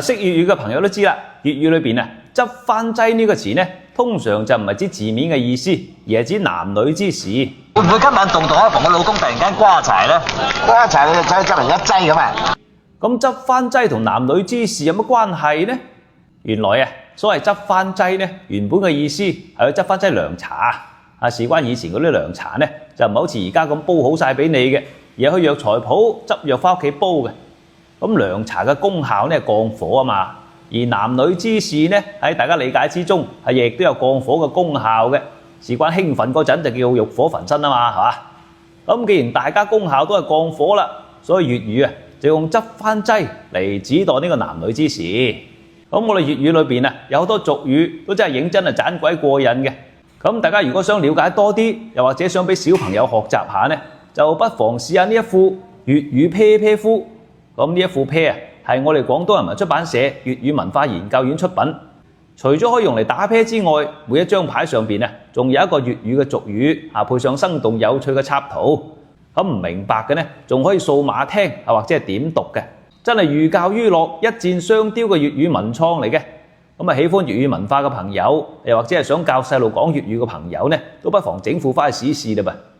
識粵語嘅朋友都知啦，粵語裏邊執番劑呢個詞呢，通常就唔係指字面嘅意思，而係指男女之事。會唔會今晚動動一逢個老公突然間瓜柴呢？瓜柴你就走去執嚟一劑咁啊？咁執番劑同男女之事有乜關係呢？原來所謂執番劑呢，原本嘅意思係去執番劑涼茶。事關以前嗰啲涼茶呢，就唔係好似而家咁煲好晒俾你嘅，而係去藥材鋪執藥翻屋企煲嘅。咁涼茶嘅功效呢係降火啊嘛，而男女之事呢喺大家理解之中係亦都有降火嘅功效嘅。事關興奮嗰陣就叫欲火焚身啊嘛，係嘛？咁既然大家功效都係降火啦，所以粵語就用執番劑嚟指代呢個男女之事。咁我哋粵語裏邊有好多俗語都真係認真盞鬼過癮嘅。咁大家如果想了解多啲，又或者想俾小朋友學習下呢，就不妨試下呢一副粵語啤啤夫。咁呢一副啤係我哋廣東人民出版社粵語文化研究院出品。除咗可以用嚟打啤之外，每一張牌上邊仲有一個粵語嘅俗語，配上生動有趣嘅插圖。咁唔明白嘅呢，仲可以掃碼聽，或者係點讀嘅，真係寓教於樂、一箭雙雕嘅粵語文創嚟嘅。咁喜歡粵語文化嘅朋友，又或者係想教細路講粵語嘅朋友呢，都不妨整副翻去試試啦噃。